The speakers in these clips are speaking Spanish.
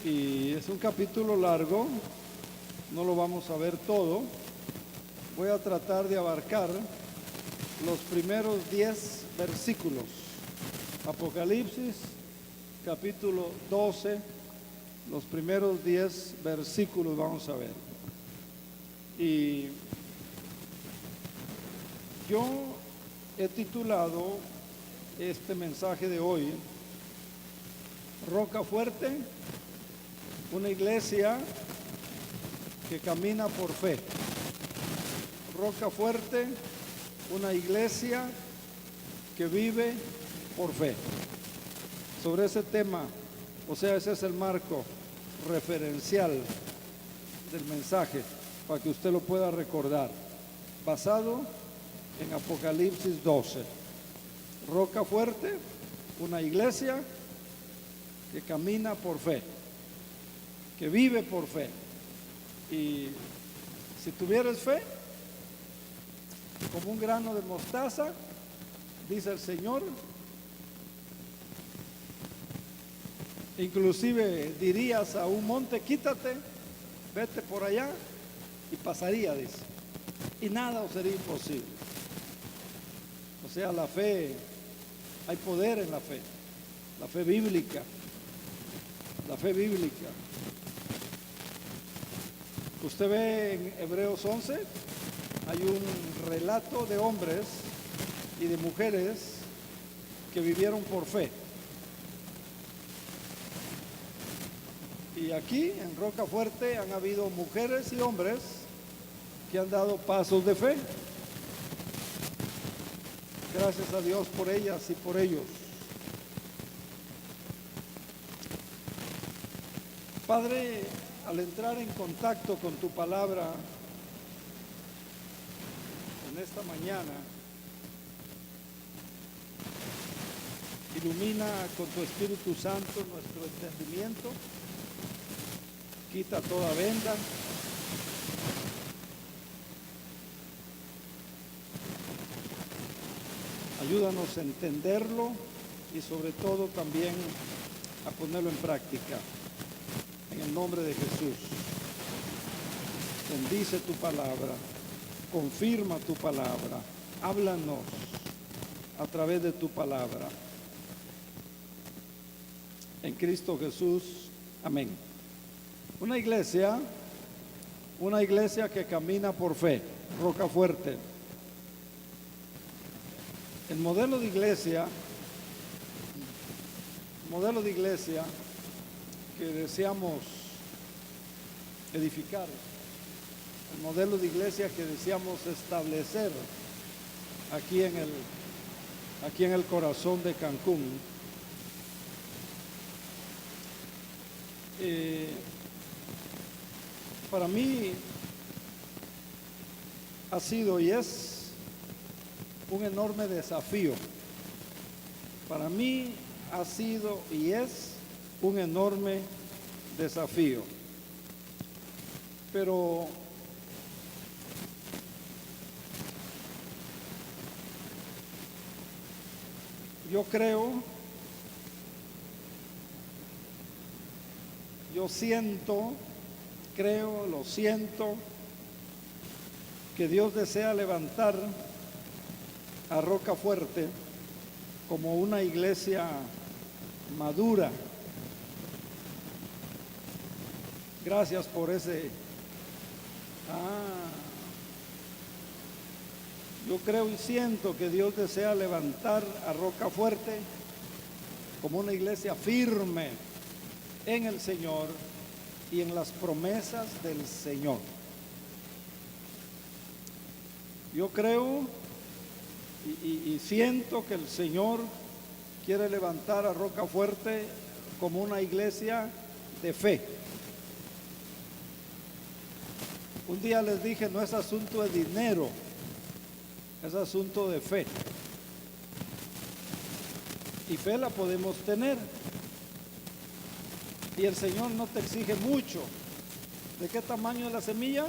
y es un capítulo largo, no lo vamos a ver todo. Voy a tratar de abarcar los primeros 10 versículos. Apocalipsis, capítulo 12, los primeros 10 versículos vamos a ver. Y yo he titulado este mensaje de hoy, Roca Fuerte, una iglesia que camina por fe. Roca Fuerte, una iglesia que vive por fe. Sobre ese tema, o sea, ese es el marco referencial del mensaje, para que usted lo pueda recordar, basado en Apocalipsis 12. Roca Fuerte, una iglesia que camina por fe, que vive por fe. Y si tuvieras fe, como un grano de mostaza, dice el Señor, inclusive dirías a un monte, quítate, vete por allá, y pasaría, dice, y nada os sería imposible. O sea, la fe, hay poder en la fe bíblica, la fe bíblica. Usted ve en Hebreos 11, hay un relato de hombres y de mujeres que vivieron por fe. Y aquí en Roca Fuerte han habido mujeres y hombres que han dado pasos de fe. Gracias a Dios por ellas y por ellos. Padre, al entrar en contacto con tu palabra en esta mañana, ilumina con tu Espíritu Santo nuestro entendimiento, quita toda venda, ayúdanos a entenderlo y sobre todo también a ponerlo en práctica. En el nombre de Jesús, bendice tu palabra, confirma tu palabra, háblanos a través de tu palabra. En Cristo Jesús, amén. Una iglesia que camina por fe, Roca Fuerte. El modelo de iglesia que deseamos edificar, el modelo de iglesia que deseamos establecer aquí en el corazón de Cancún, para mí ha sido y es un enorme desafío. Para mí ha sido y es un enorme desafío. Pero yo creo, lo siento, que Dios desea levantar a Roca Fuerte como una iglesia madura. Gracias por ese. Yo creo y siento que Dios desea levantar a Roca Fuerte como una iglesia firme en el Señor y en las promesas del Señor. Yo creo y siento que el Señor quiere levantar a Roca Fuerte como una iglesia de fe. Un día les dije, no es asunto de dinero, es asunto de fe. Y fe la podemos tener. Y el Señor no te exige mucho. ¿De qué tamaño es la semilla?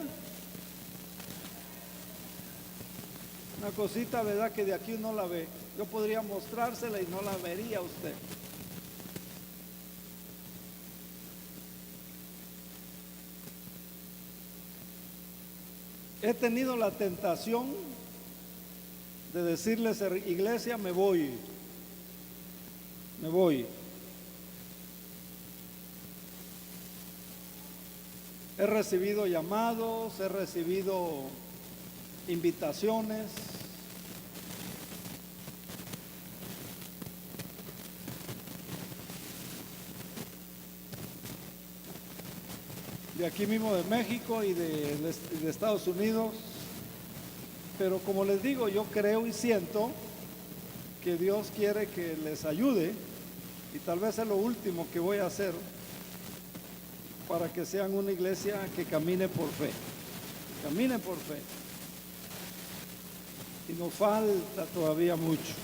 Una cosita, ¿verdad? Que de aquí uno la ve. Yo podría mostrársela y no la vería usted. he tenido la tentación de decirles: iglesia, me voy. He recibido llamados, he recibido invitaciones. De aquí mismo de México y de Estados Unidos. Pero como les digo, yo creo y siento que Dios quiere que les ayude, y tal vez es lo último que voy a hacer para que sean una iglesia que camine por fe. Y nos falta todavía mucho.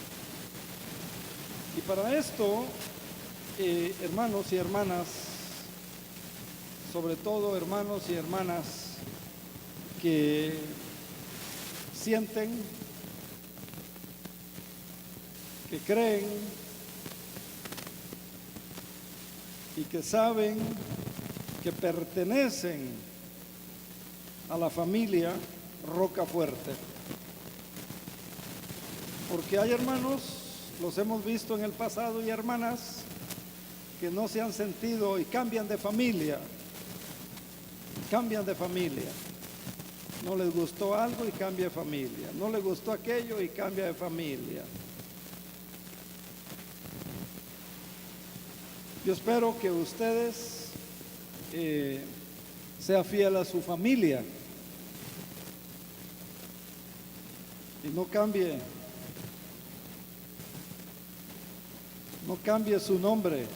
Y para esto, hermanos y hermanas, sobre todo hermanos y hermanas que sienten, que creen y que saben que pertenecen a la familia Rocafuerte. Porque hay hermanos, los hemos visto en el pasado, y hermanas que no se han sentido y cambian de familia. No les gustó algo y cambia de familia. No les gustó aquello y cambia de familia. Yo espero que ustedes sean fieles a su familia y no cambie su nombre.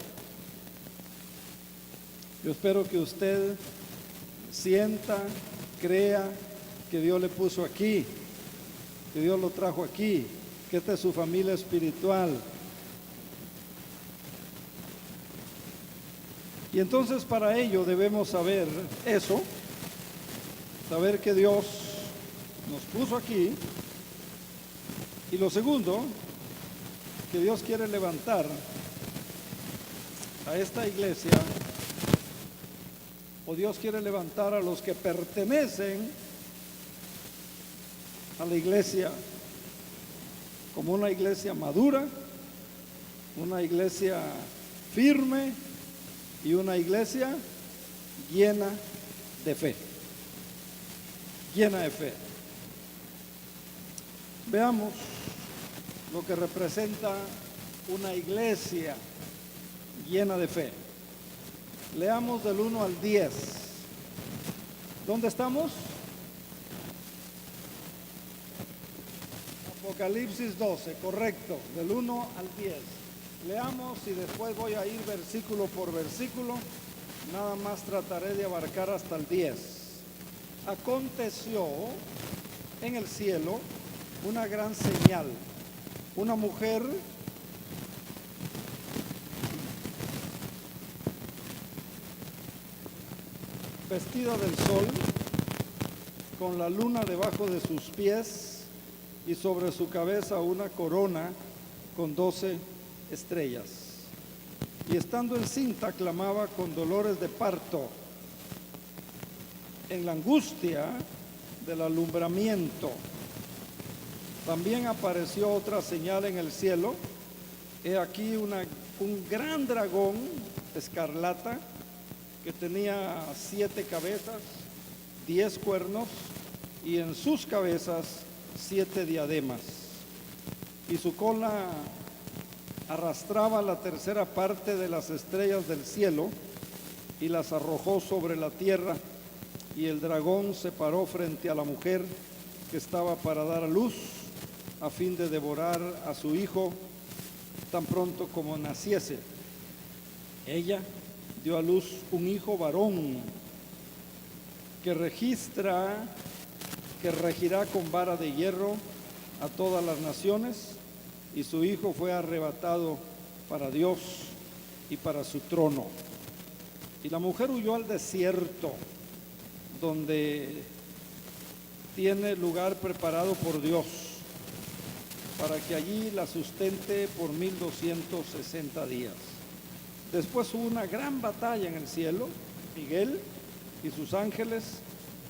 Yo espero que usted sienta, crea que Dios le puso aquí, que Dios lo trajo aquí, que esta es su familia espiritual. Y entonces para ello debemos saber eso, saber que Dios nos puso aquí. Y lo segundo, que Dios quiere levantar a esta iglesia, o Dios quiere levantar a los que pertenecen a la iglesia como una iglesia madura, una iglesia firme y una iglesia llena de fe. Veamos lo que representa una iglesia llena de fe. Leamos del 1 al 10. ¿Dónde estamos? Apocalipsis 12, correcto, del 1 al 10. Leamos y después voy a ir versículo por versículo. Nada más trataré de abarcar hasta el 10. Aconteció en el cielo una gran señal. Una mujer vestida del sol, con la luna debajo de sus pies y sobre su cabeza una corona con 12 estrellas. Y estando encinta clamaba con dolores de parto, en la angustia del alumbramiento. También apareció otra señal en el cielo. He aquí un gran dragón escarlata que tenía 7 cabezas, 10 cuernos, y en sus cabezas 7 diademas. Y su cola arrastraba la tercera parte de las estrellas del cielo y las arrojó sobre la tierra. Y el dragón se paró frente a la mujer que estaba para dar a luz, a fin de devorar a su hijo tan pronto como naciese. Ella dio a luz un hijo varón que regirá con vara de hierro a todas las naciones, y su hijo fue arrebatado para Dios y para su trono. Y la mujer huyó al desierto, donde tiene lugar preparado por Dios, para que allí la sustente por 1260 días. Después hubo una gran batalla en el cielo. Miguel y sus ángeles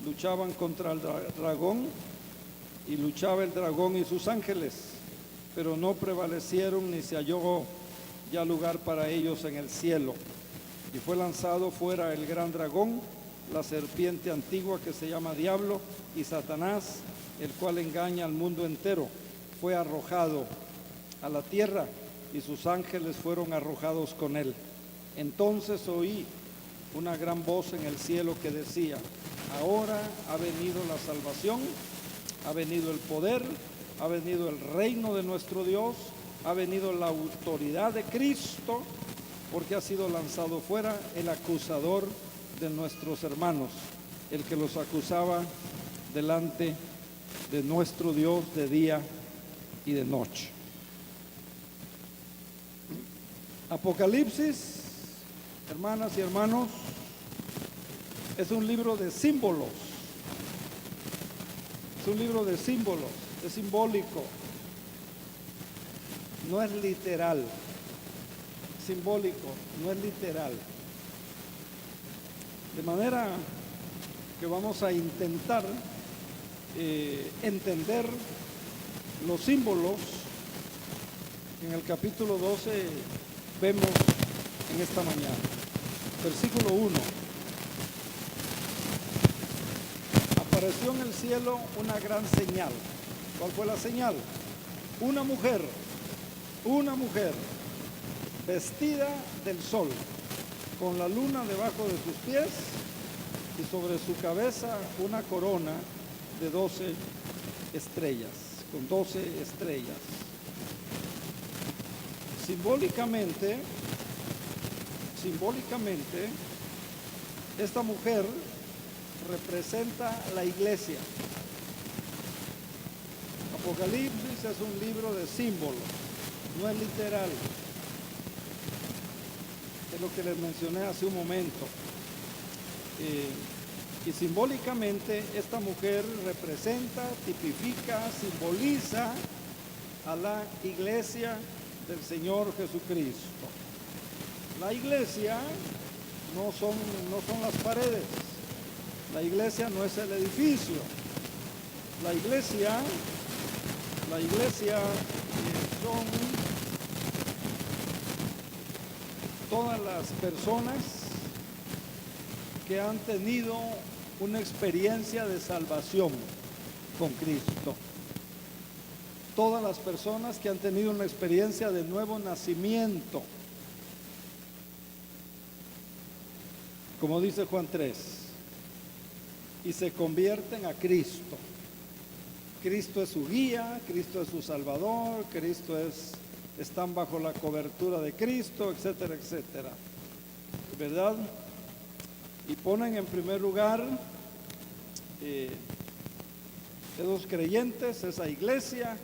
luchaban contra el dragón, y luchaba el dragón y sus ángeles, pero no prevalecieron, ni se halló ya lugar para ellos en el cielo. Y fue lanzado fuera el gran dragón, la serpiente antigua, que se llama Diablo y Satanás, el cual engaña al mundo entero. Fue arrojado a la tierra, y sus ángeles fueron arrojados con él. Entonces oí una gran voz en el cielo que decía: ahora ha venido la salvación, ha venido el poder, ha venido el reino de nuestro Dios, ha venido la autoridad de Cristo, porque ha sido lanzado fuera el acusador de nuestros hermanos, el que los acusaba delante de nuestro Dios de día y de noche. Apocalipsis, hermanas y hermanos, es un libro de símbolos. Es un libro de símbolos, es simbólico, no es literal. Simbólico, no es literal. De manera que vamos a intentar entender los símbolos que en el capítulo 12 vemos en esta mañana. Versículo 1. Apareció en el cielo una gran señal. ¿Cuál fue la señal? Una mujer vestida del sol, con la luna debajo de sus pies, y sobre su cabeza una corona de 12 estrellas, con 12 estrellas. Simbólicamente, esta mujer representa la iglesia. Apocalipsis es un libro de símbolos, no es literal. Es lo que les mencioné hace un momento. Y simbólicamente esta mujer representa, tipifica, simboliza a la iglesia del Señor Jesucristo. La iglesia no son las paredes. La iglesia no es el edificio. La iglesia son todas las personas que han tenido una experiencia de salvación con Cristo. Todas las personas que han tenido una experiencia de nuevo nacimiento. Como dice Juan 3, y se convierten a Cristo. Cristo es su guía, Cristo es su salvador, están bajo la cobertura de Cristo, etcétera, etcétera. ¿Verdad? Y ponen en primer lugar esos creyentes, esa iglesia.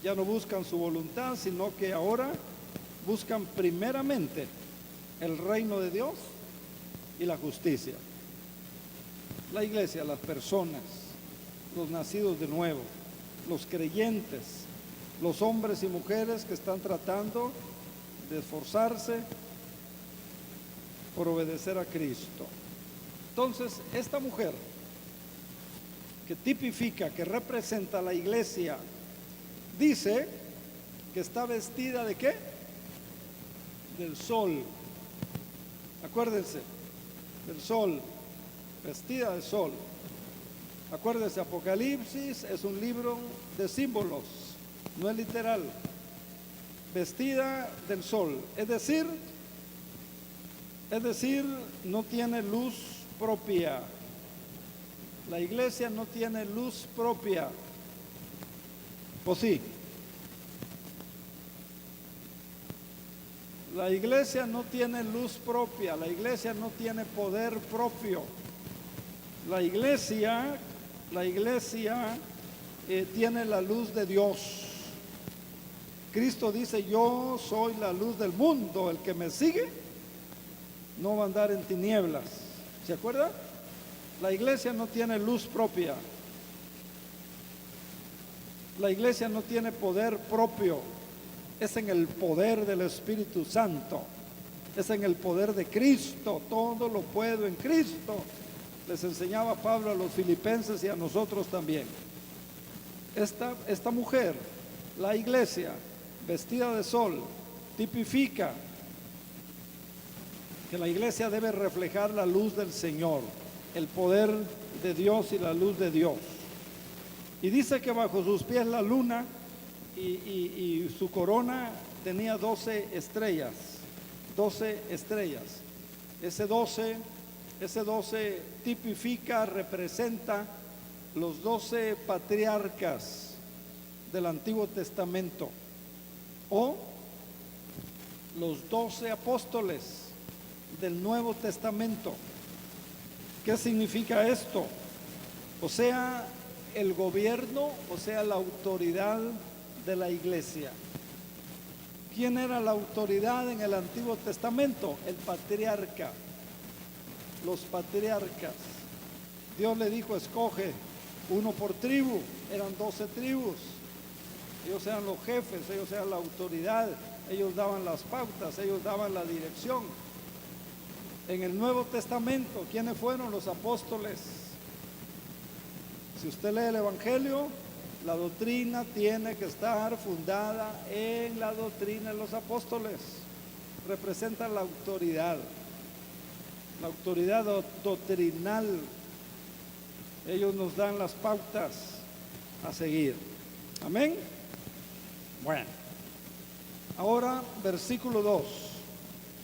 Ya no buscan su voluntad, sino que ahora buscan primeramente el reino de Dios y la justicia. La iglesia, las personas, los nacidos de nuevo, los creyentes, los hombres y mujeres que están tratando de esforzarse por obedecer a Cristo. Entonces, esta mujer que tipifica, que representa a la iglesia, dice que está vestida ¿de qué? Del sol. Acuérdense, del sol, vestida del sol. Acuérdense, Apocalipsis es un libro de símbolos, no es literal. Vestida del sol, es decir, no tiene luz propia. La iglesia no tiene luz propia. ¿O sí? La iglesia no tiene luz propia, la iglesia no tiene poder propio. La iglesia tiene la luz de Dios. Cristo dice: yo soy la luz del mundo, el que me sigue no va a andar en tinieblas. ¿Se acuerda? La iglesia no tiene luz propia. La iglesia no tiene poder propio. Es en el poder del Espíritu Santo. Es en el poder de Cristo. Todo lo puedo en Cristo les enseñaba Pablo a los filipenses y a nosotros también. Esta mujer, la iglesia, vestida de sol, tipifica que la iglesia debe reflejar la luz del Señor, el poder de Dios y la luz de Dios. Y dice que bajo sus pies la luna y su corona tenía 12 estrellas. 12 estrellas. Ese 12 tipifica, representa los 12 patriarcas del Antiguo Testamento o los 12 apóstoles del Nuevo Testamento. ¿Qué significa esto? O sea, el gobierno, o sea, la autoridad de la iglesia. ¿Quién era la autoridad en el Antiguo Testamento? El patriarca. Los patriarcas. Dios le dijo, escoge uno por tribu. Eran 12 tribus. Ellos eran los jefes, ellos eran la autoridad, ellos daban las pautas, ellos daban la dirección. En el Nuevo Testamento, ¿quiénes fueron? Los apóstoles. Si usted lee el Evangelio, la doctrina tiene que estar fundada en la doctrina de los apóstoles. Representan la autoridad doctrinal. Ellos nos dan las pautas a seguir. Amén. Bueno, ahora versículo 2.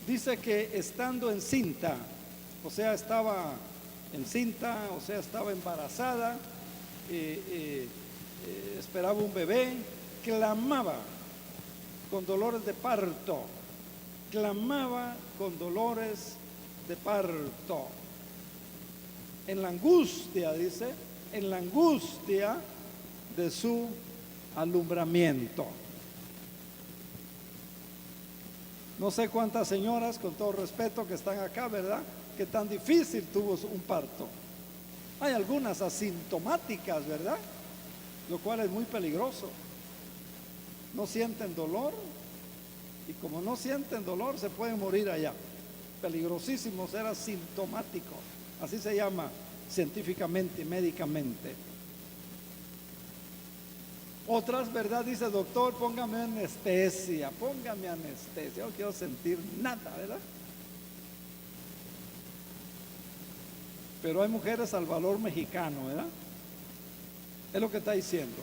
Dice que estando encinta, o sea, estaba encinta, o sea, estaba embarazada, esperaba un bebé, clamaba con dolores de parto, clamaba con dolores de parto. En la angustia, dice, en la angustia de su alumbramiento. No sé cuántas señoras, con todo respeto, que están acá, ¿verdad?, que tan difícil tuvo un parto. Hay algunas asintomáticas, ¿verdad?, lo cual es muy peligroso. No sienten dolor, y como no sienten dolor, se pueden morir allá. Peligrosísimo ser asintomático, así se llama científicamente y médicamente. Otras, ¿verdad?, dice, doctor, póngame anestesia, yo no quiero sentir nada, ¿verdad? Pero hay mujeres al valor mexicano, ¿verdad? Es lo que está diciendo.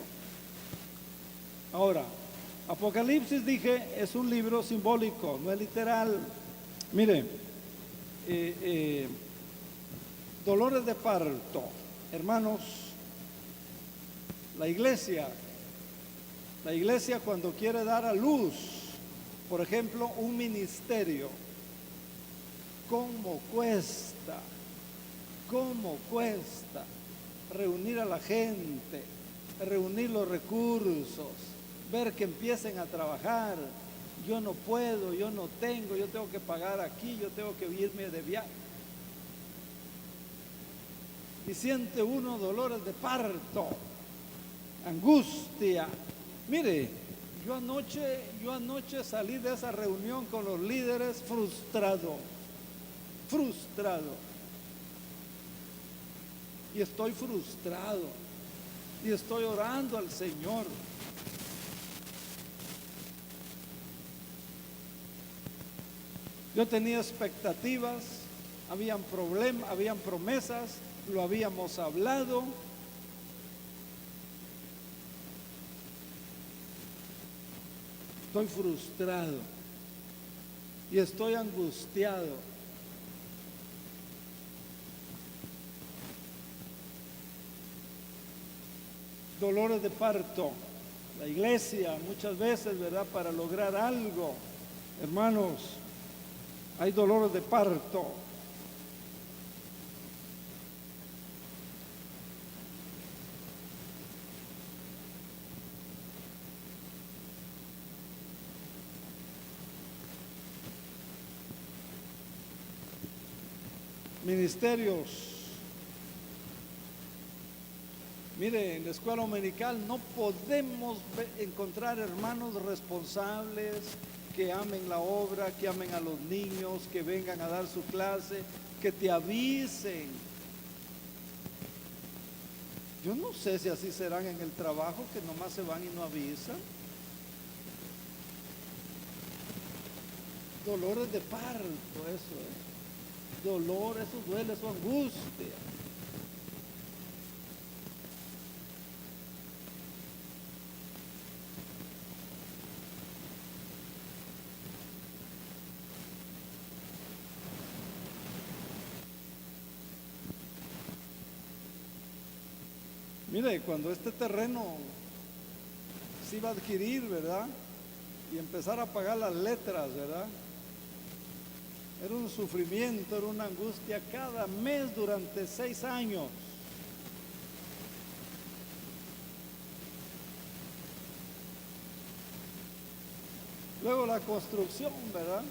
Ahora, Apocalipsis, dije, es un libro simbólico, no es literal. Mire, dolores de parto, hermanos, la iglesia cuando quiere dar a luz, por ejemplo, un ministerio, ¿cómo cuesta reunir a la gente, reunir los recursos, ver que empiecen a trabajar? Yo no puedo, yo no tengo, yo tengo que pagar aquí, yo tengo que irme de viaje. Y siente uno dolores de parto, angustia. Mire, yo anoche salí de esa reunión con los líderes frustrado. Y estoy frustrado. Y estoy orando al Señor. Yo tenía expectativas, habían problemas, habían promesas, lo habíamos hablado. Estoy frustrado y estoy angustiado. Dolores de parto. La iglesia muchas veces, ¿verdad?, para lograr algo, hermanos, hay dolores de parto. Ministerios. Mire, en la escuela dominical no podemos encontrar hermanos responsables que amen la obra, que amen a los niños, que vengan a dar su clase, que te avisen Yo no sé si así serán en el trabajo, que nomás se van y no avisan. Dolores de parto, eso es. Dolor, eso duele, eso angustia. Mire, cuando este terreno se iba a adquirir, ¿verdad? Y empezar a pagar las letras, ¿verdad? Era un sufrimiento, era una angustia cada mes durante 6 años. Luego la construcción, ¿verdad?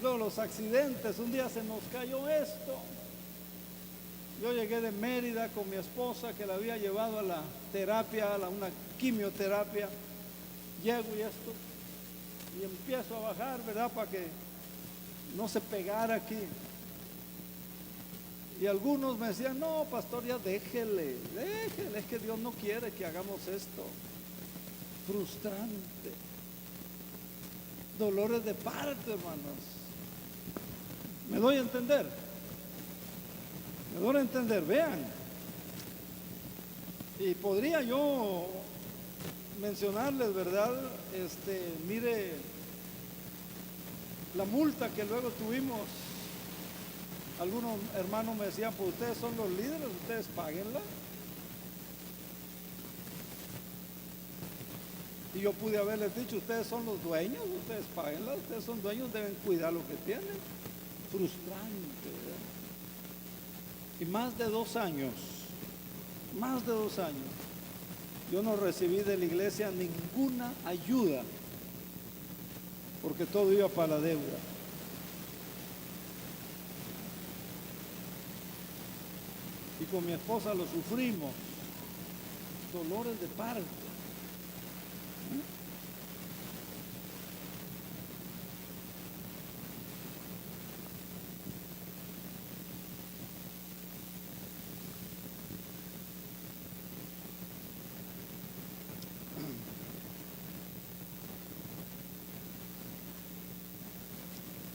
Luego los accidentes, un día se nos cayó esto. Yo llegué de Mérida con mi esposa que la había llevado a la terapia, una quimioterapia. Llego y esto, y empiezo a bajar, ¿verdad? Para que no se pegara aquí. Y algunos me decían, no, pastor, ya déjele, es que Dios no quiere que hagamos esto. Frustrante. Dolores de parto, hermanos. ¿Me doy a entender? Me doy a entender, vean. Y podría yo mencionarles, ¿verdad? Mire, la multa que luego tuvimos. Algunos hermanos me decían, pues ustedes son los líderes, ustedes páguenla. Y yo pude haberles dicho, ustedes son los dueños, ustedes páguenla, ustedes son dueños, deben cuidar lo que tienen. Frustrante, ¿verdad? Y más de 2 años, yo no recibí de la iglesia ninguna ayuda, porque todo iba para la deuda. Y con mi esposa lo sufrimos, dolores de parto.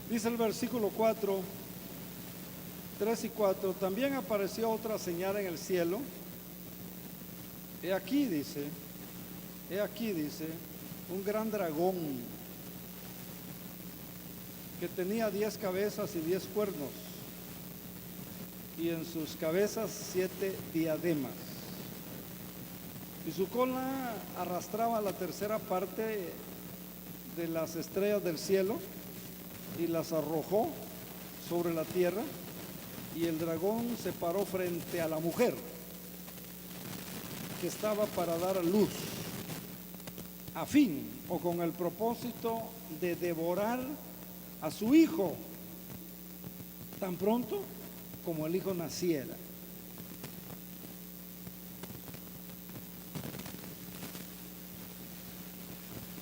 Dice el versículo 4, 3 y 4, también apareció otra señal en el cielo. He aquí dice, un gran dragón que tenía 10 cabezas y 10 cuernos, y en sus cabezas 7 diademas. Y su cola arrastraba la tercera parte de las estrellas del cielo y las arrojó sobre la tierra, y el dragón se paró frente a la mujer que estaba para dar a luz, a fin o con el propósito de devorar a su hijo tan pronto como el hijo naciera.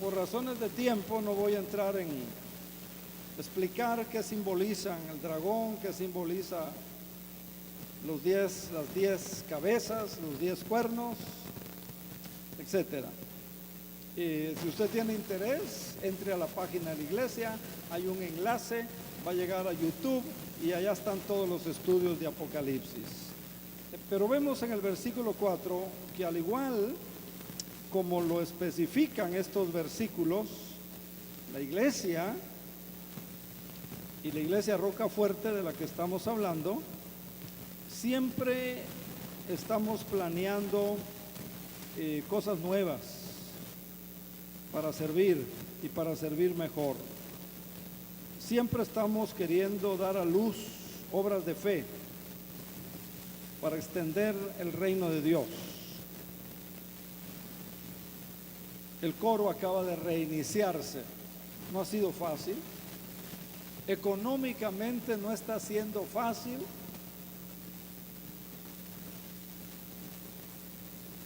Por razones de tiempo no voy a entrar en explicar qué simbolizan el dragón, qué simboliza las 10 cabezas, los 10 cuernos, etcétera. Si usted tiene interés, entre a la página de la iglesia, hay un enlace, va a llegar a YouTube y allá están todos los estudios de Apocalipsis. Pero vemos en el versículo 4 que al igual como lo especifican estos versículos, la iglesia y la iglesia Roca Fuerte de la que estamos hablando, siempre estamos planeando cosas nuevas para servir y para servir mejor. Siempre estamos queriendo dar a luz obras de fe para extender el reino de Dios. El coro acaba de reiniciarse, no ha sido fácil. Económicamente no está siendo fácil.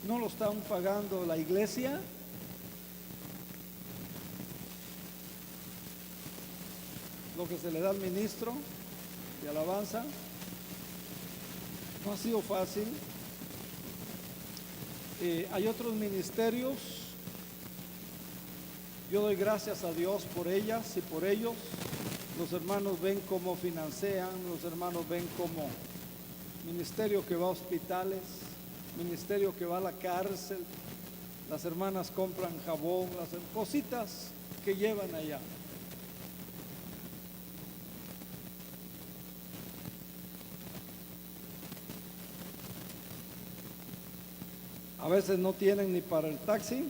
No lo están pagando la iglesia. Lo que se le da al ministro de alabanza. No ha sido fácil. Hay otros ministerios. Yo doy gracias a Dios por ellas y por ellos. Los hermanos ven cómo financian, los hermanos ven cómo ministerio que va a hospitales, ministerio que va a la cárcel. Las hermanas compran jabón, las cositas que llevan allá. A veces no tienen ni para el taxi.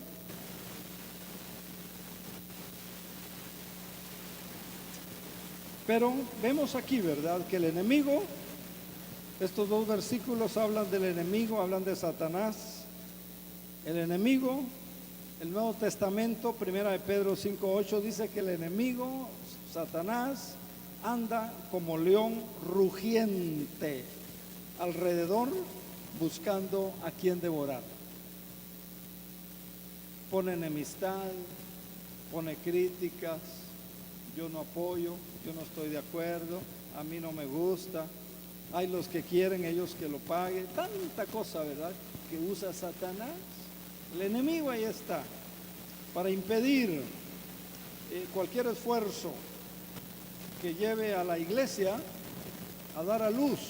Pero vemos aquí, ¿verdad?, que el enemigo, estos dos versículos hablan del enemigo, hablan de Satanás. El enemigo, el Nuevo Testamento, 1 de Pedro 5:8, dice que el enemigo, Satanás, anda como león rugiente alrededor buscando a quien devorar. Pone enemistad, pone críticas, yo no apoyo, yo no estoy de acuerdo, a mí no me gusta, hay los que quieren, ellos que lo paguen, tanta cosa, ¿verdad?, que usa Satanás. El enemigo ahí está, para impedir cualquier esfuerzo que lleve a la iglesia a dar a luz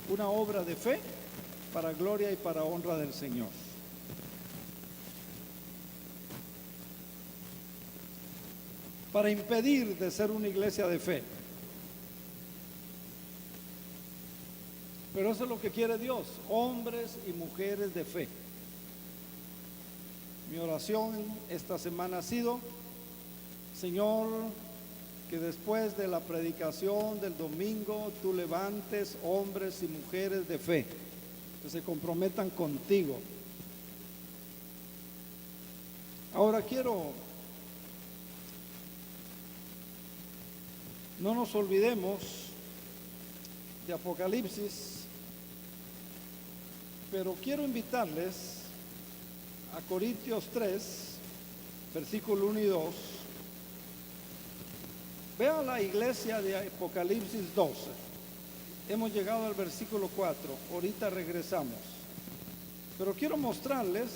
una obra de fe para gloria y para honra del Señor. Para impedir de ser una iglesia de fe. Pero eso es lo que quiere Dios, hombres y mujeres de fe. Mi oración esta semana ha sido, Señor, que después de la predicación del domingo tú levantes hombres y mujeres de fe que se comprometan contigo. Ahora no nos olvidemos de Apocalipsis, pero quiero invitarles a Corintios 3, versículo 1 y 2. Vea la iglesia de Apocalipsis 12. Hemos llegado al versículo 4. Ahorita regresamos. Pero quiero mostrarles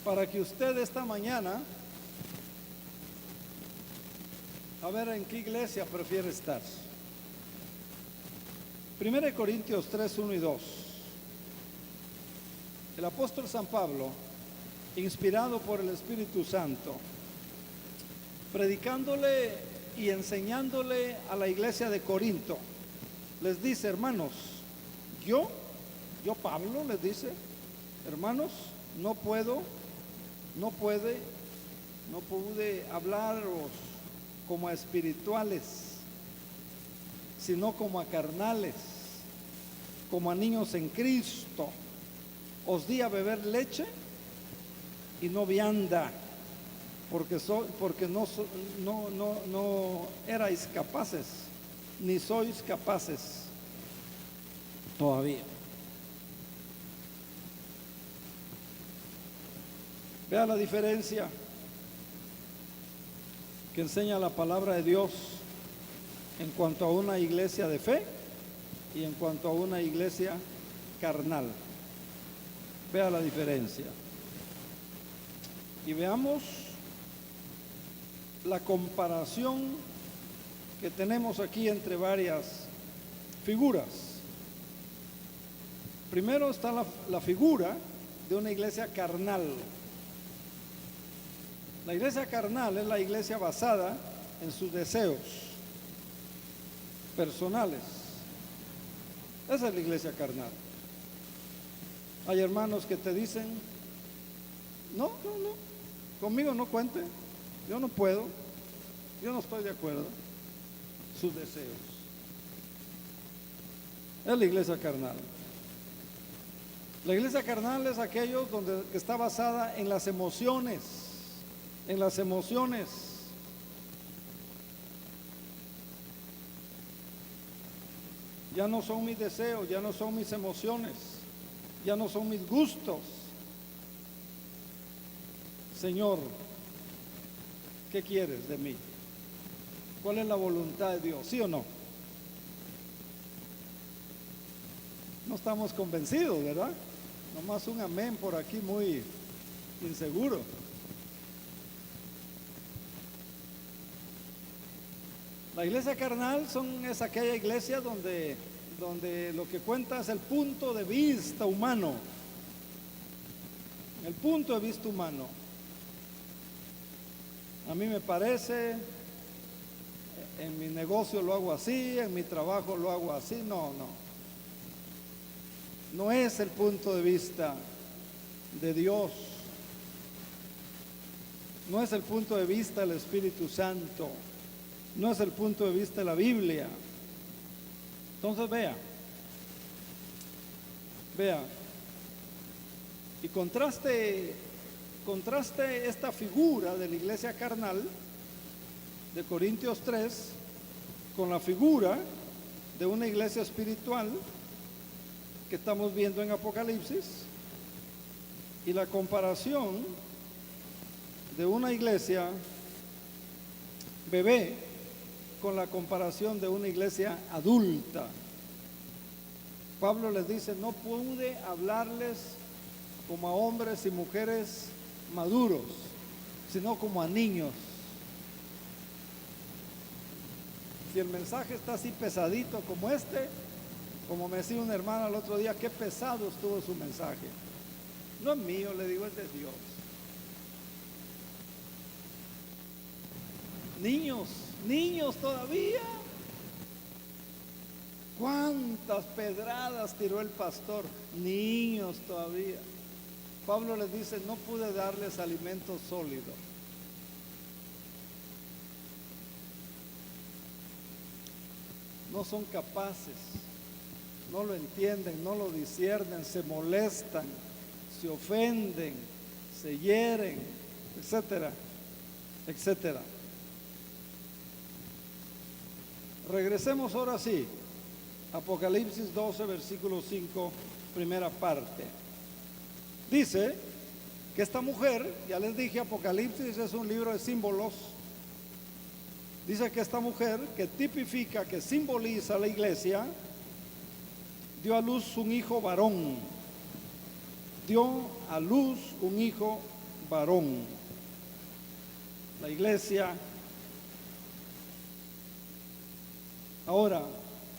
para que usted esta mañana, a ver en qué iglesia prefiere estar. 1 Corintios 3, 1 y 2. El apóstol San Pablo, inspirado por el Espíritu Santo, predicándole y enseñándole a la iglesia de Corinto, les dice: hermanos, yo Pablo les dice, hermanos, no pude hablaros como a espirituales, sino como a carnales, como a niños en Cristo. Os di a beber leche y no vianda, porque no erais capaces, ni sois capaces todavía. Vea la diferencia que enseña la palabra de Dios en cuanto a una iglesia de fe y en cuanto a una iglesia carnal. Vea la diferencia. Y veamos la comparación que tenemos aquí entre varias figuras. Primero está la figura de una iglesia carnal. La iglesia carnal es la iglesia basada en sus deseos personales. Esa es la iglesia carnal. Hay hermanos que te dicen: no, conmigo no cuente, yo no puedo, yo no estoy de acuerdo. Sus deseos. Es la iglesia carnal. La iglesia carnal es aquello que está basada en las emociones, en las emociones. Ya no son mis deseos, ya no son mis emociones, ya no son mis gustos. Señor, ¿qué quieres de mí? ¿Cuál es la voluntad de Dios? ¿Sí o no? No estamos convencidos, ¿verdad? Nomás un amén por aquí muy inseguro. La iglesia carnal es aquella iglesia donde lo que cuenta es el punto de vista humano. El punto de vista humano. A mí me parece, en mi negocio lo hago así, en mi trabajo lo hago así. No. No es el punto de vista de Dios. No es el punto de vista del Espíritu Santo. No es el punto de vista de la Biblia. Entonces vea. Y contraste esta figura de la iglesia carnal de Corintios 3 con la figura de una iglesia espiritual que estamos viendo en Apocalipsis, y la comparación de una iglesia bebé con la comparación de una iglesia adulta. Pablo les dice: no pude hablarles como a hombres y mujeres maduros, sino como a niños. Si el mensaje está así pesadito como este, como me decía una hermana el otro día, qué pesado estuvo su mensaje. No es mío, le digo, es de Dios. Niños todavía. ¿Cuántas pedradas tiró el pastor? Niños todavía. Pablo les dice: no pude darles alimento sólido. No son capaces, no lo entienden, no lo disciernen, se molestan, se ofenden, se hieren, etcétera, etcétera. Regresemos ahora sí, Apocalipsis 12, versículo 5, primera parte. Dice que esta mujer, ya les dije, Apocalipsis es un libro de símbolos. Dice que esta mujer, que tipifica, que simboliza la iglesia, dio a luz un hijo varón. Dio a luz un hijo varón. La iglesia. Ahora,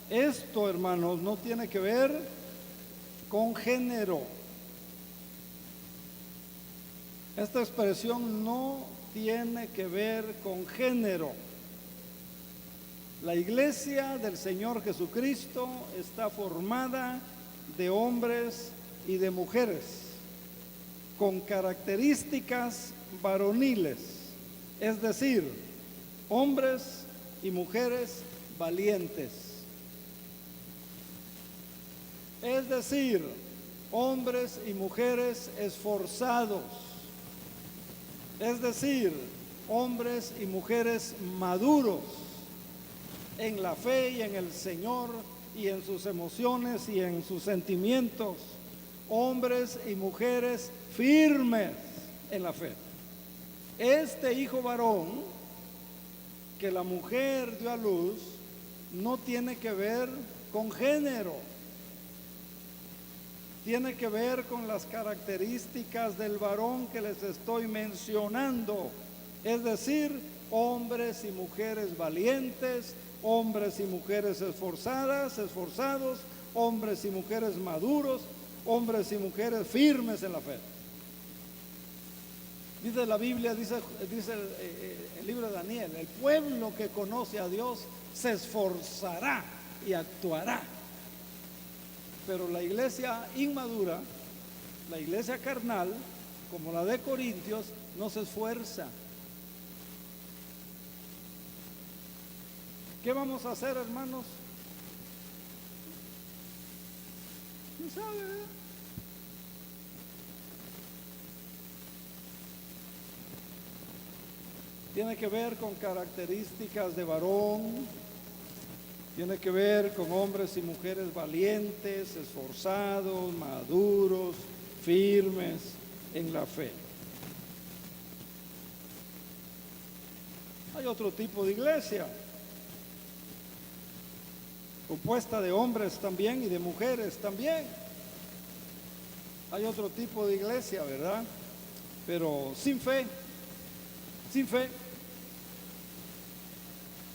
esto, hermanos, no tiene que ver con género. Esta expresión no tiene que ver con género. La iglesia del Señor Jesucristo está formada de hombres y de mujeres con características varoniles, es decir, hombres y mujeres valientes, es decir, hombres y mujeres esforzados, es decir, hombres y mujeres maduros en la fe y en el Señor y en sus emociones y en sus sentimientos, hombres y mujeres firmes en la fe. Este hijo varón que la mujer dio a luz no tiene que ver con género, tiene que ver con las características del varón que les estoy mencionando, es decir, hombres y mujeres valientes, hombres y mujeres esforzados, hombres y mujeres maduros, hombres y mujeres firmes en la fe. Dice la Biblia, dice el libro de Daniel: el pueblo que conoce a Dios se esforzará y actuará. Pero la iglesia inmadura, la iglesia carnal, como la de Corintios, no se esfuerza. ¿Qué vamos a hacer, hermanos? ¿Quién sabe? Tiene que ver con características de varón, tiene que ver con hombres y mujeres valientes, esforzados, maduros, firmes en la fe. Hay otro tipo de iglesia, compuesta de hombres también y de mujeres también. Hay otro tipo de iglesia, ¿verdad? Pero sin fe, sin fe.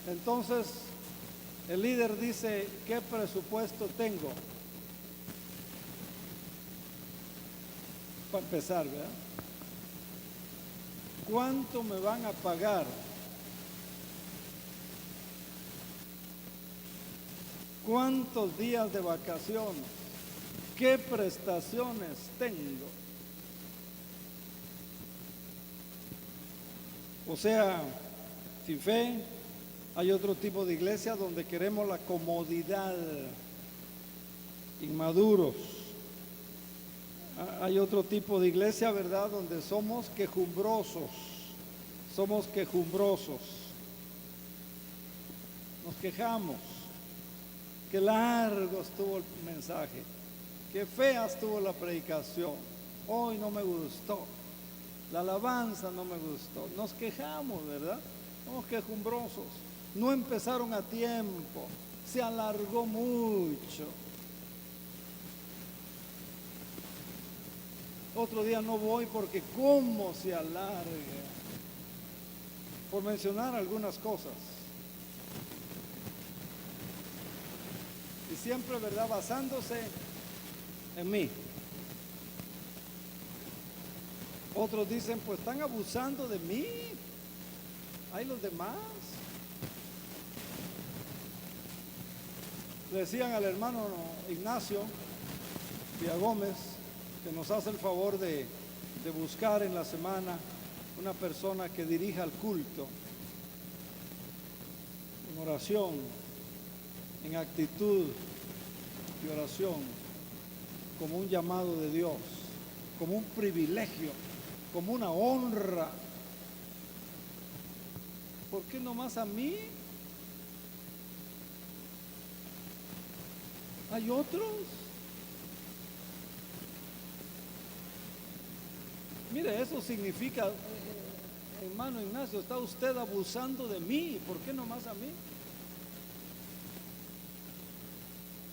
Entonces, el líder dice, ¿qué presupuesto tengo? Para empezar, ¿verdad? ¿Cuánto me van a pagar? ¿Cuántos días de vacaciones? ¿Qué prestaciones tengo? O sea, sin fe. Hay otro tipo de iglesia donde queremos la comodidad, inmaduros. Hay otro tipo de iglesia, ¿verdad?, donde somos quejumbrosos, nos quejamos. Qué largo estuvo el mensaje, qué fea estuvo la predicación, hoy no me gustó, la alabanza no me gustó. Nos quejamos, ¿verdad? Somos quejumbrosos. No empezaron a tiempo, se alargó mucho. Otro día no voy porque cómo se alarga. Por mencionar algunas cosas. Y siempre, ¿verdad?, basándose en mí. Otros dicen, pues están abusando de mí. Hay los demás. Le decían al hermano Ignacio Villagómez que nos hace el favor de buscar en la semana una persona que dirija el culto en oración, en actitud de oración, como un llamado de Dios, como un privilegio, como una honra. ¿Por qué nomás a mí? ¿Hay otros? Mire, eso significa, hermano Ignacio, está usted abusando de mí. ¿Por qué nomás a mí?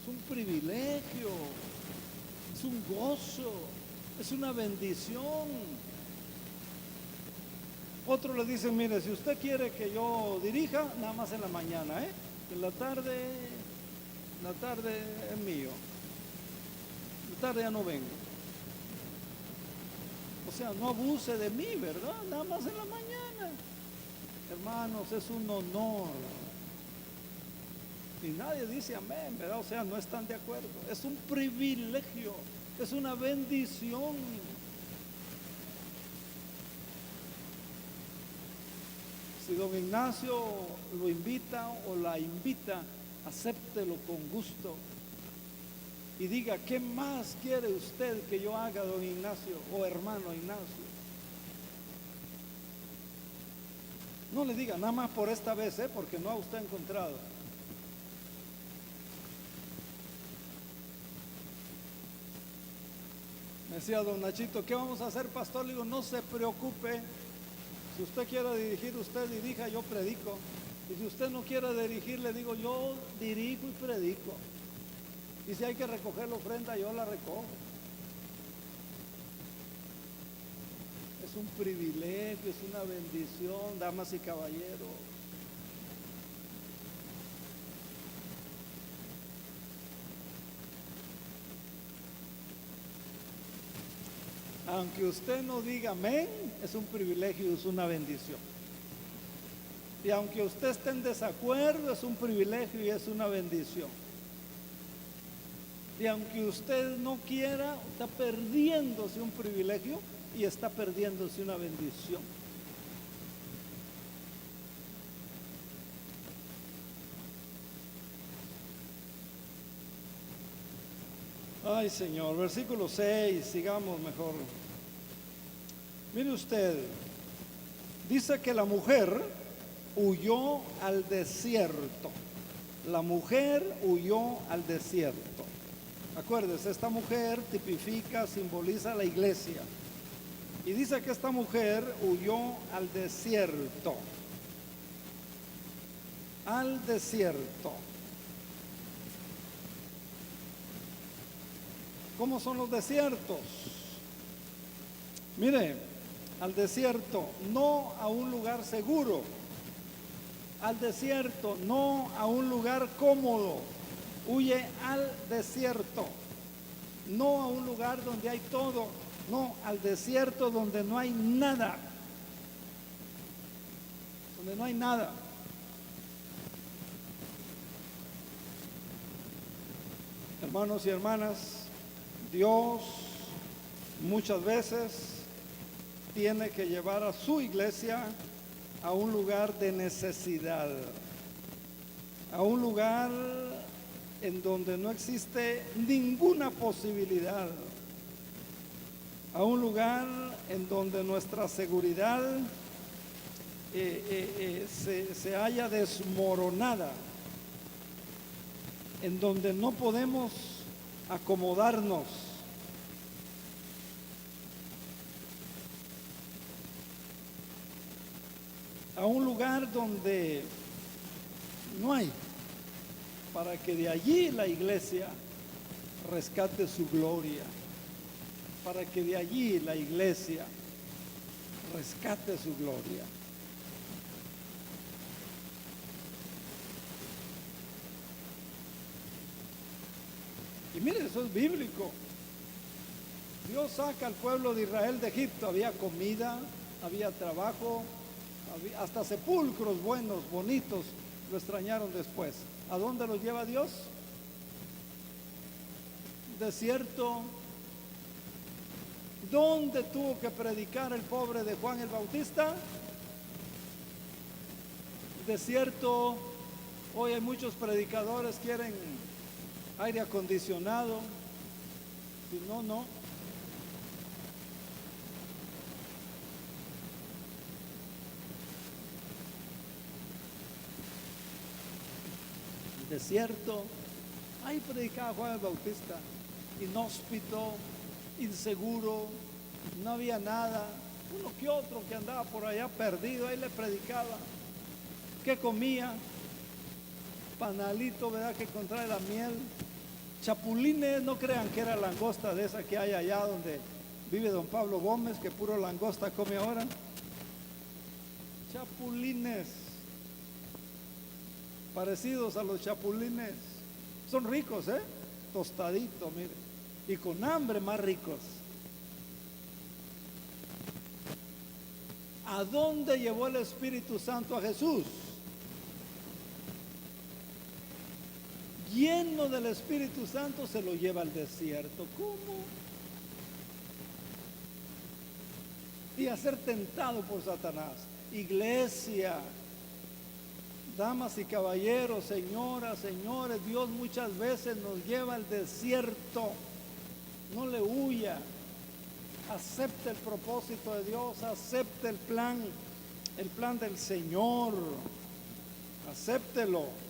Es un privilegio, es un gozo, es una bendición. Otros le dicen, mire, si usted quiere que yo dirija, nada más en la mañana, en la tarde es mío. En la tarde ya no vengo. O sea, no abuse de mí, ¿verdad? Nada más en la mañana. Hermanos, es un honor. Y nadie dice amén, ¿verdad? O sea, no están de acuerdo. Es un privilegio, es una bendición. Si don Ignacio lo invita o la invita, acéptelo con gusto. Y diga, ¿qué más quiere usted que yo haga, don Ignacio o hermano Ignacio? No le diga, nada más por esta vez, porque no ha usted encontrado. Me decía don Nachito, ¿qué vamos a hacer, pastor? Le digo, no se preocupe. Si usted quiere dirigir, usted dirija, yo predico. Y si usted no quiere dirigir, le digo, yo dirijo y predico. Y si hay que recoger la ofrenda, yo la recojo. Es un privilegio, es una bendición, damas y caballeros. Aunque usted no diga amén, es un privilegio, es una bendición. Y aunque usted esté en desacuerdo, es un privilegio y es una bendición. Y aunque usted no quiera, está perdiéndose un privilegio y está perdiéndose una bendición. Ay, Señor, versículo 6, sigamos mejor. Mire usted, dice que la mujer huyó al desierto. La mujer huyó al desierto. Acuérdese, esta mujer tipifica, simboliza la iglesia. Y dice que esta mujer huyó al desierto. Al desierto. ¿Cómo son los desiertos? Mire, al desierto, no a un lugar seguro. Al desierto, no a un lugar cómodo. Huye al desierto. No a un lugar donde hay todo. No, al desierto donde no hay nada. Donde no hay nada. Hermanos y hermanas, Dios muchas veces tiene que llevar a su iglesia a un lugar de necesidad, a un lugar en donde no existe ninguna posibilidad, a un lugar en donde nuestra seguridad se halla desmoronada, en donde no podemos acomodarnos. A un lugar donde no hay, para que de allí la iglesia rescate su gloria, para que de allí la iglesia rescate su gloria. Y mire, eso es bíblico. Dios saca al pueblo de Israel de Egipto, había comida, había trabajo, hasta sepulcros buenos, bonitos, lo extrañaron después. ¿A dónde los lleva Dios? Desierto. ¿Dónde tuvo que predicar el pobre de Juan el Bautista? Desierto. Hoy hay muchos predicadores que quieren aire acondicionado. Si no, no. Desierto. Ahí predicaba Juan el Bautista, inhóspito, inseguro, no había nada. Uno que otro que andaba por allá perdido, ahí le predicaba. ¿Qué comía? Panalito, ¿verdad? Que contrae la miel. Chapulines, no crean que era langosta de esa que hay allá donde vive don Pablo Gómez, que puro langosta come ahora. Chapulines, parecidos a los chapulines. Son ricos, tostaditos, mire, y con hambre más ricos. ¿A dónde llevó el Espíritu Santo a Jesús? Lleno del Espíritu Santo se lo lleva al desierto. ¿Cómo? Y a ser tentado por Satanás. Iglesia, damas y caballeros, señoras, señores, Dios muchas veces nos lleva al desierto. No le huya. Acepte el propósito de Dios, acepte el plan del Señor. Acéptelo.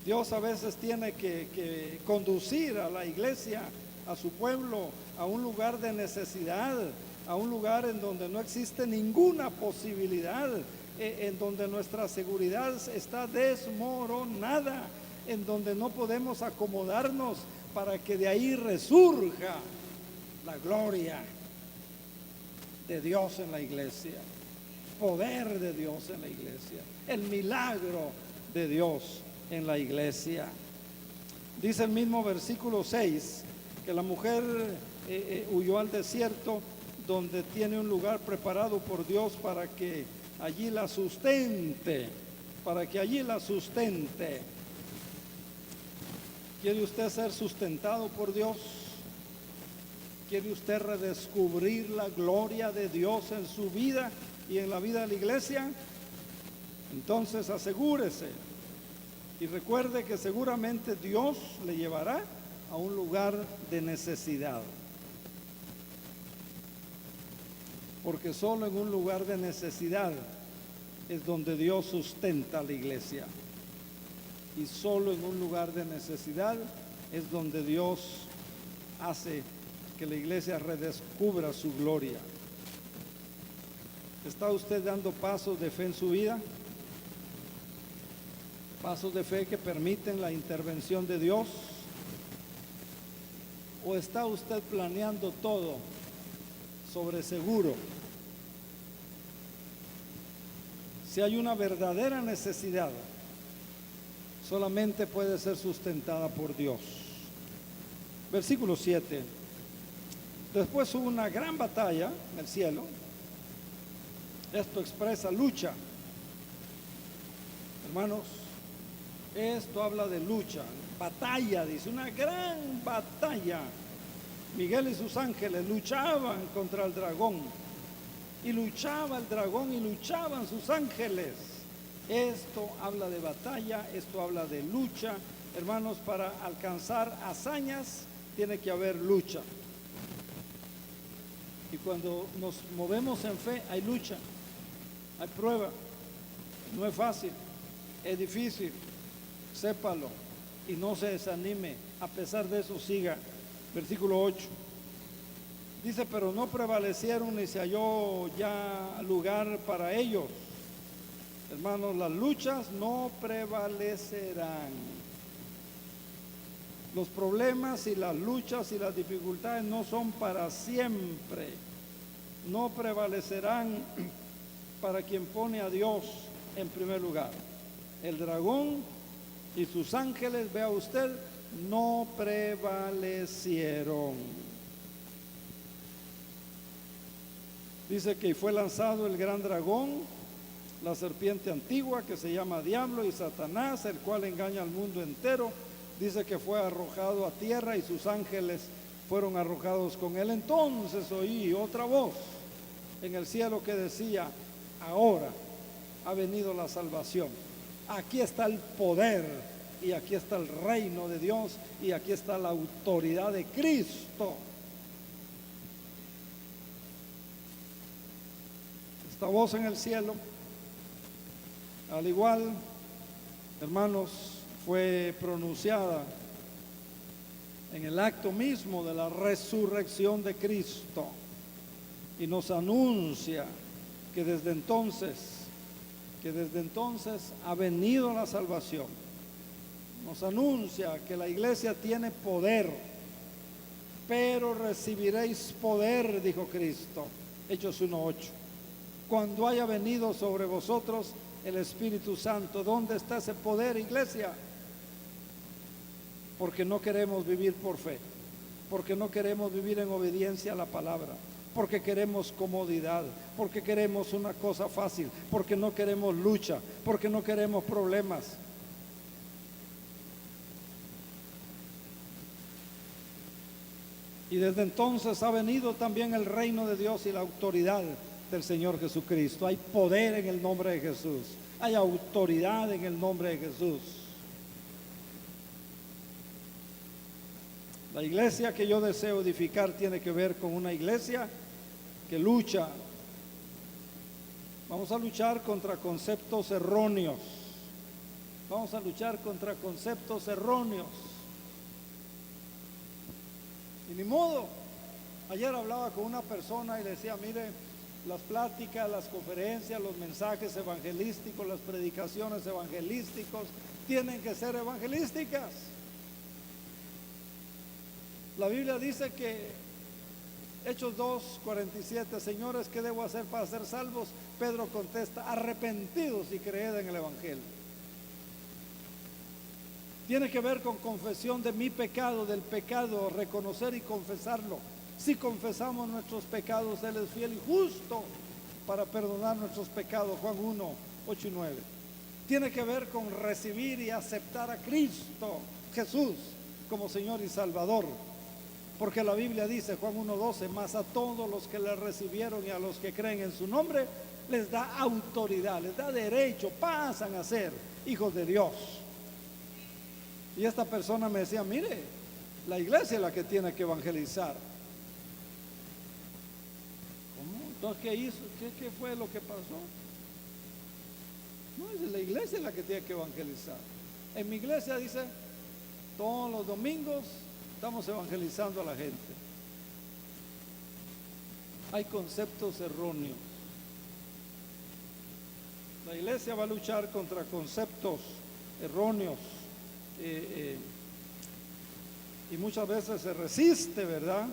Dios a veces tiene que conducir a la iglesia, a su pueblo, a un lugar de necesidad, a un lugar en donde no existe ninguna posibilidad, en donde nuestra seguridad está desmoronada, en donde no podemos acomodarnos para que de ahí resurja la gloria de Dios en la iglesia, poder de Dios en la iglesia, el milagro de Dios en la iglesia. Dice el mismo versículo 6 que la mujer huyó al desierto, donde tiene un lugar preparado por Dios para que allí la sustente, para que allí la sustente. ¿Quiere usted ser sustentado por Dios? ¿Quiere usted redescubrir la gloria de Dios en su vida y en la vida de la iglesia? Entonces asegúrese y recuerde que seguramente Dios le llevará a un lugar de necesidad. Porque solo en un lugar de necesidad es donde Dios sustenta a la iglesia. Y solo en un lugar de necesidad es donde Dios hace que la iglesia redescubra su gloria. ¿Está usted dando pasos de fe en su vida? Pasos de fe que permiten la intervención de Dios. ¿O está usted planeando todo sobre seguro? Si hay una verdadera necesidad, solamente puede ser sustentada por Dios. Versículo 7. Después hubo una gran batalla en el cielo. Esto expresa lucha. Hermanos, esto habla de lucha, batalla, dice, una gran batalla. Miguel y sus ángeles luchaban contra el dragón. Y luchaba el dragón y luchaban sus ángeles. Esto habla de batalla, esto habla de lucha. Hermanos, para alcanzar hazañas tiene que haber lucha. Y cuando nos movemos en fe hay lucha, hay prueba. No es fácil, es difícil, sépalo y no se desanime. A pesar de eso siga. Versículo 8. Dice, pero no prevalecieron ni se halló ya lugar para ellos. Hermanos, las luchas no prevalecerán. Los problemas y las luchas y las dificultades no son para siempre. No prevalecerán para quien pone a Dios en primer lugar. El dragón y sus ángeles, vea usted, no prevalecieron. Dice que fue lanzado el gran dragón, la serpiente antigua que se llama Diablo y Satanás, el cual engaña al mundo entero. Dice que fue arrojado a tierra y sus ángeles fueron arrojados con él. Entonces oí otra voz en el cielo que decía, ahora ha venido la salvación. Aquí está el poder y aquí está el reino de Dios y aquí está la autoridad de Cristo. Esta voz en el cielo, al igual, hermanos, fue pronunciada en el acto mismo de la resurrección de Cristo y nos anuncia que desde entonces ha venido la salvación. Nos anuncia que la iglesia tiene poder, pero recibiréis poder, dijo Cristo, Hechos 1:8, cuando haya venido sobre vosotros el Espíritu Santo. ¿Dónde está ese poder, iglesia? Porque no queremos vivir por fe, porque no queremos vivir en obediencia a la palabra, porque queremos comodidad, porque queremos una cosa fácil, porque no queremos lucha, porque no queremos problemas. Y desde entonces ha venido también el reino de Dios y la autoridad del Señor Jesucristo. Hay poder en el nombre de Jesús, hay autoridad en el nombre de Jesús. La iglesia que yo deseo edificar tiene que ver con una iglesia que lucha. Vamos a luchar contra conceptos erróneos. Vamos a luchar contra conceptos erróneos. Y ni modo. Ayer hablaba con una persona y le decía, mire, las pláticas, las conferencias, los mensajes evangelísticos, las predicaciones evangelísticas tienen que ser evangelísticas. La Biblia dice que Hechos 2:47, señores, ¿qué debo hacer para ser salvos? Pedro contesta, arrepentidos y creed en el evangelio. Tiene que ver con confesión de mi pecado, del pecado, reconocer y confesarlo. Si confesamos nuestros pecados, Él es fiel y justo para perdonar nuestros pecados. Juan 1:8-9. Tiene que ver con recibir y aceptar a Cristo Jesús como Señor y Salvador. Porque la Biblia dice, Juan 1:12, mas a todos los que le recibieron y a los que creen en su nombre, les da autoridad, les da derecho, pasan a ser hijos de Dios. Y esta persona me decía, mire, la iglesia es la que tiene que evangelizar. ¿Cómo? Entonces, ¿qué hizo? ¿Qué fue lo que pasó? No, es la iglesia la que tiene que evangelizar. En mi iglesia dice, todos los domingos estamos evangelizando a la gente. Hay conceptos erróneos. La iglesia va a luchar contra conceptos erróneos. y muchas veces se resiste, ¿verdad?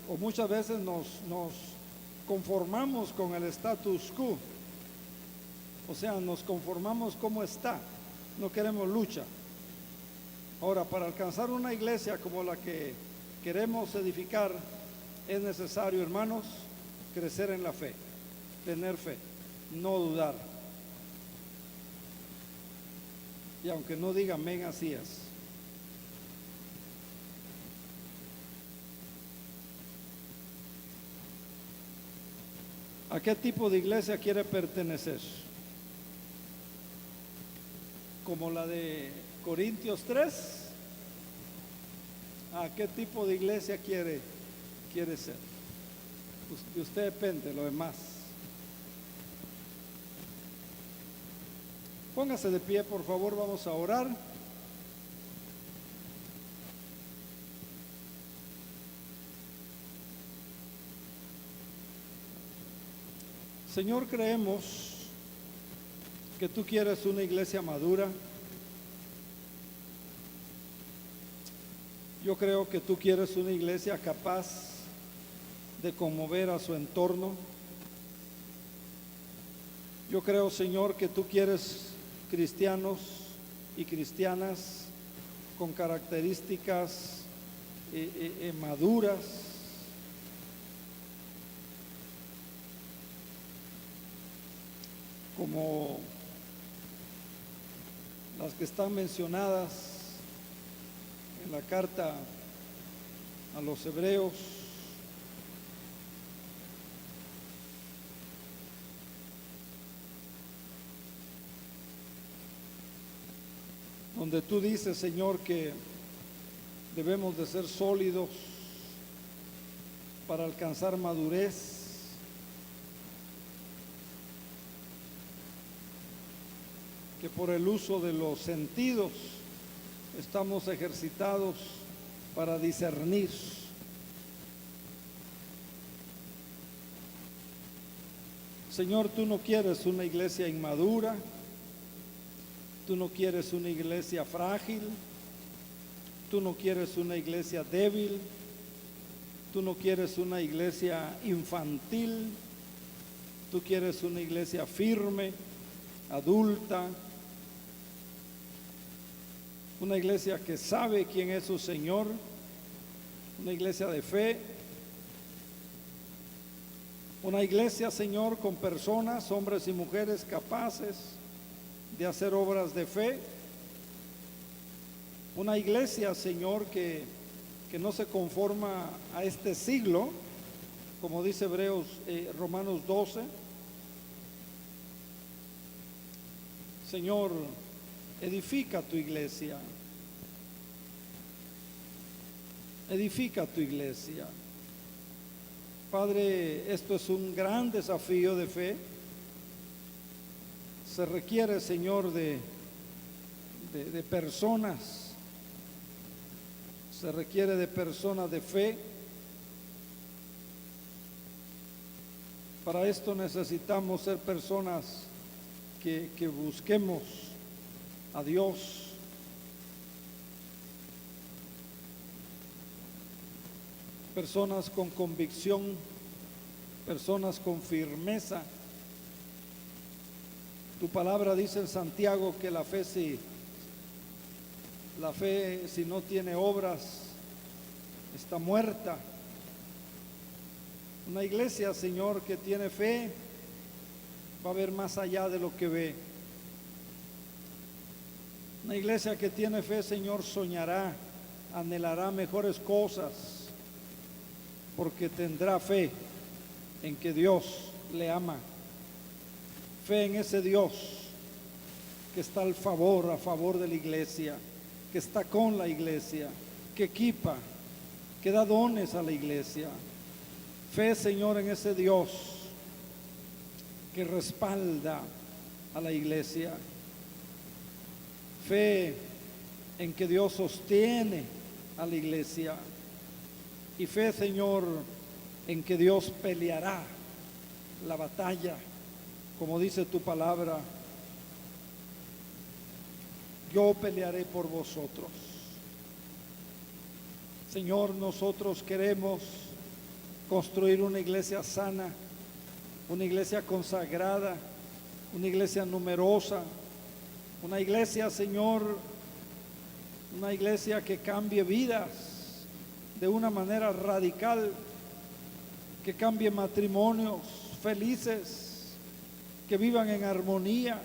O muchas veces nos conformamos con el status quo, o sea, nos conformamos como está, no queremos lucha. Ahora, para alcanzar una iglesia como la que queremos edificar, es necesario, hermanos, crecer en la fe, tener fe, no dudar. Y aunque no diga amén, así es. ¿A qué tipo de iglesia quiere pertenecer? ¿Como la de Corintios 3? ¿A qué tipo de iglesia quiere ser? De usted depende, lo demás. Póngase de pie, por favor, vamos a orar. Señor, creemos que tú quieres una iglesia madura. Yo creo que tú quieres una iglesia capaz de conmover a su entorno. Yo creo, Señor, que tú quieres cristianos y cristianas con características maduras. Como las que están mencionadas en la carta a los hebreos, donde tú dices, Señor, que debemos de ser sólidos para alcanzar madurez. Que por el uso de los sentidos estamos ejercitados para discernir. Señor, tú no quieres una iglesia inmadura, tú no quieres una iglesia frágil, tú no quieres una iglesia débil, tú no quieres una iglesia infantil, tú quieres una iglesia firme, adulta, una iglesia que sabe quién es su Señor, una iglesia de fe, una iglesia, Señor, con personas, hombres y mujeres capaces de hacer obras de fe, una iglesia, Señor, que no se conforma a este siglo, como dice Romanos 12. Señor, edifica tu iglesia. Edifica tu iglesia. Padre, esto es un gran desafío de fe. Se requiere, Señor, de personas. Se requiere de personas de fe. Para esto necesitamos ser personas que busquemos a Dios. Personas con convicción, personas con firmeza. Tu palabra dice en Santiago que la fe si no tiene obras está muerta. Una iglesia, Señor, que tiene fe va a ver más allá de lo que ve. Una iglesia que tiene fe, Señor, soñará, anhelará mejores cosas, porque tendrá fe en que Dios le ama. Fe en ese Dios que está a favor de la iglesia, que está con la iglesia, que equipa, que da dones a la iglesia. Fe, Señor, en ese Dios que respalda a la iglesia. Fe en que Dios sostiene a la iglesia. Y fe, Señor, en que Dios peleará la batalla, como dice tu palabra. Yo pelearé por vosotros. Señor, nosotros queremos construir una iglesia sana, una iglesia consagrada, una iglesia numerosa, una iglesia, Señor, una iglesia que cambie vidas de una manera radical, que cambie matrimonios felices, que vivan en armonía,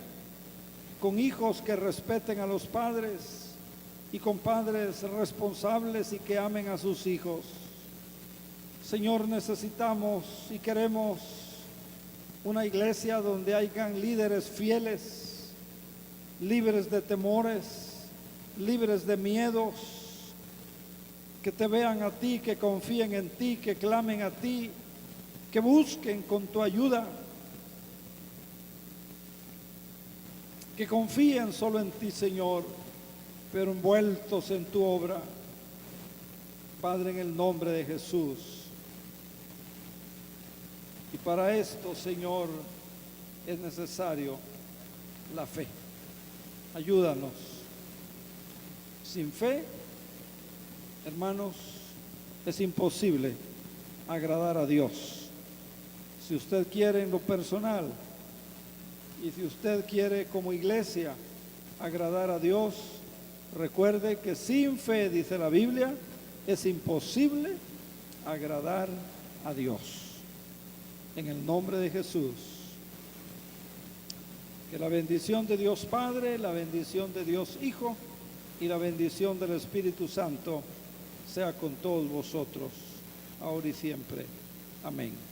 con hijos que respeten a los padres y con padres responsables y que amen a sus hijos. Señor, necesitamos y queremos una iglesia donde hayan líderes fieles, libres de temores, libres de miedos, que te vean a ti, que confíen en ti, que clamen a ti, que busquen con tu ayuda, que confíen solo en ti, Señor, pero envueltos en tu obra. Padre, en el nombre de Jesús. Y para esto, Señor, es necesario la fe. Ayúdanos. Sin fe, hermanos, es imposible agradar a Dios. Si usted quiere en lo personal y si usted quiere como iglesia agradar a Dios, recuerde que sin fe, dice la Biblia, es imposible agradar a Dios. En el nombre de Jesús, que la bendición de Dios Padre, la bendición de Dios Hijo y la bendición del Espíritu Santo sea con todos vosotros, ahora y siempre. Amén.